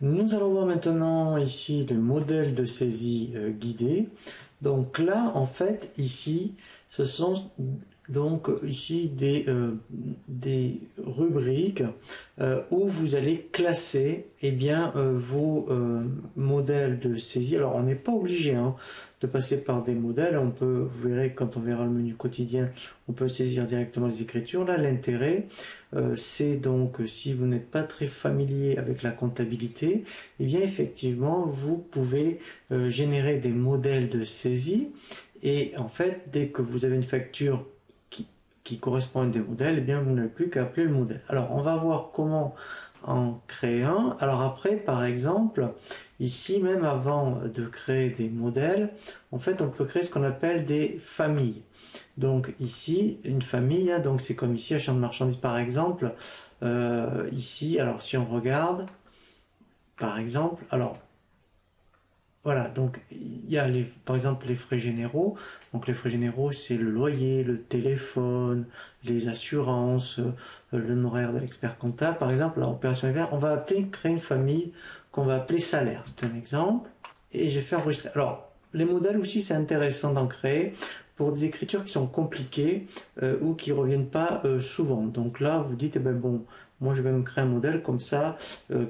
Nous allons voir maintenant ici le modèle de saisie guidée. Donc là, en fait, ici, ce sont donc ici des rubriques où vous allez classer vos modèles de saisie. Alors, on n'est pas obligé de passer par des modèles. On peut, vous verrez quand on verra le menu quotidien, on peut saisir directement les écritures. Là, l'intérêt, c'est donc si vous n'êtes pas très familier avec la comptabilité, eh bien effectivement, vous pouvez générer des modèles de saisie. Et en fait, dès que vous avez une facture qui correspond à des modèles, eh bien vous n'avez plus qu'à appeler le modèle. Alors, on va voir comment en créer un. Alors après, par exemple, ici, même avant de créer des modèles, en fait, on peut créer ce qu'on appelle des familles. Donc ici, une famille, donc c'est comme ici, un champ de marchandises par exemple. Ici, alors si on regarde, par exemple, alors voilà, donc il y a par exemple les frais généraux. Donc les frais généraux, c'est le loyer, le téléphone, les assurances, l'honoraire de l'expert comptable. Par exemple, l'opération hiver, on va créer une famille qu'on va appeler salaire. C'est un exemple. Et je vais faire enregistrer. Alors, les modèles aussi, c'est intéressant d'en créer pour des écritures qui sont compliquées ou qui ne reviennent pas souvent. Donc là, vous dites, eh ben bon, moi je vais me créer un modèle comme ça,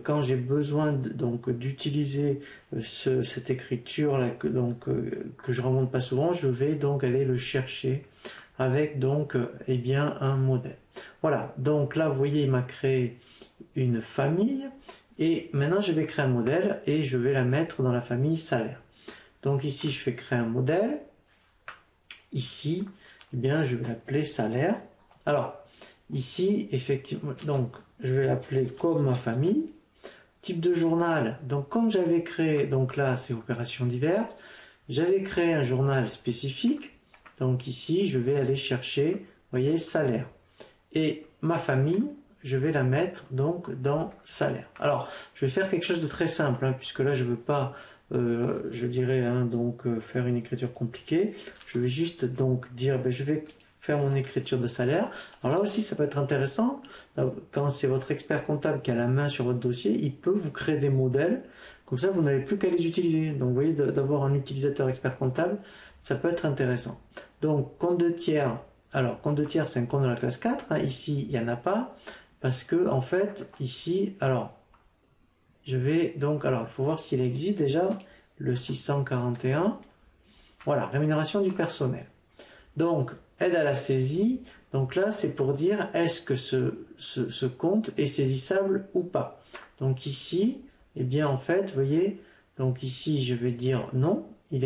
quand j'ai besoin d'utiliser cette écriture là que je ne remonte pas souvent, je vais donc aller le chercher avec un modèle. Voilà, donc là vous voyez, il m'a créé une famille et maintenant je vais créer un modèle et je vais la mettre dans la famille salaire. Donc ici je fais créer un modèle. Ici, eh bien, je vais l'appeler salaire. Alors, ici, effectivement, donc, je vais l'appeler comme ma famille. Type de journal, donc comme j'avais créé, donc là, c'est opérations diverses, j'avais créé un journal spécifique. Donc ici, je vais aller chercher, vous voyez, salaire. Et ma famille, je vais la mettre donc dans salaire. Alors, je vais faire quelque chose de très simple, puisque là, je ne veux pas... je dirais faire une écriture compliquée. Je vais juste donc dire je vais faire mon écriture de salaire. Alors là aussi ça peut être intéressant quand c'est votre expert comptable qui a la main sur votre dossier, il peut vous créer des modèles, comme ça vous n'avez plus qu'à les utiliser. Donc vous voyez, d'avoir un utilisateur expert comptable, ça peut être intéressant. Donc compte de tiers, alors compte de tiers c'est un compte de la classe 4, ici il n'y en a pas, parce que en fait ici, alors je vais donc, alors il faut voir s'il existe déjà, le 641. Voilà, rémunération du personnel. Donc, aide à la saisie. Donc là, c'est pour dire est-ce que ce compte est saisissable ou pas. Donc ici, eh bien en fait, vous voyez, donc ici, je vais dire non, il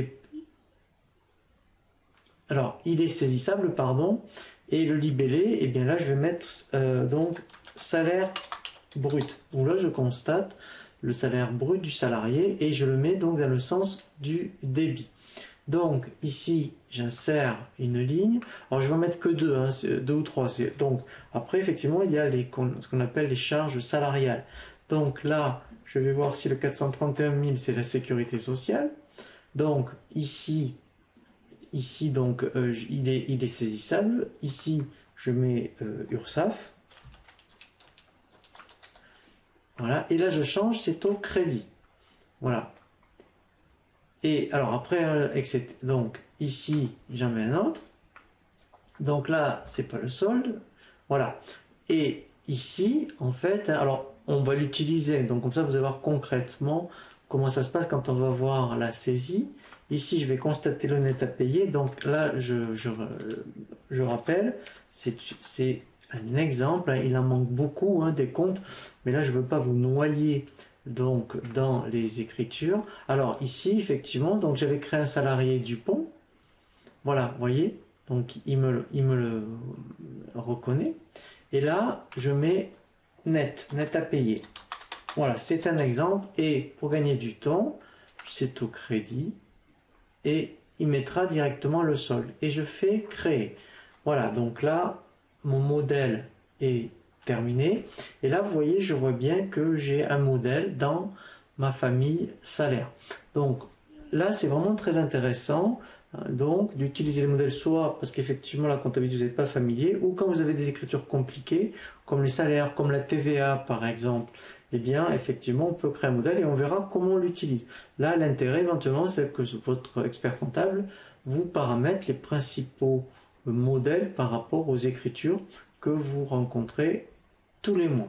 est saisissable, pardon. Et le libellé, eh bien là, je vais mettre donc salaire brut, où là, je constate le salaire brut du salarié et je le mets donc dans le sens du débit. Donc ici j'insère une ligne, alors je vais en mettre que deux, deux ou trois. Donc après effectivement il y a ce qu'on appelle les charges salariales. Donc là je vais voir si le 431 000 c'est la sécurité sociale. Donc ici donc il est saisissable. Ici je mets URSSAF. Voilà, et là je change, c'est au crédit. Voilà. Et alors après, donc ici j'en mets un autre. Donc là, c'est pas le solde. Voilà. Et ici, en fait, alors on va l'utiliser. Donc comme ça, vous allez voir concrètement comment ça se passe quand on va voir la saisie. Ici, je vais constater le net à payer. Donc là, je rappelle, c'est un exemple, il en manque beaucoup des comptes, mais là je ne veux pas vous noyer donc dans les écritures. Alors ici effectivement, donc j'avais créé un salarié Dupont, voilà, vous voyez, donc il me le reconnaît, et là je mets net à payer. Voilà, c'est un exemple, et pour gagner du temps, c'est au crédit, et il mettra directement le solde, et je fais créer. Voilà, donc là mon modèle est terminé et là vous voyez, je vois bien que j'ai un modèle dans ma famille salaire. Donc là c'est vraiment très intéressant Donc, d'utiliser les modèles soit parce qu'effectivement la comptabilité vous n'êtes pas familier, ou quand vous avez des écritures compliquées, comme les salaires, comme la TVA par exemple, eh bien effectivement on peut créer un modèle et on verra comment on l'utilise. Là, l'intérêt éventuellement, c'est que votre expert comptable vous paramètre les principaux modèles par rapport aux écritures que vous rencontrez tous les mois.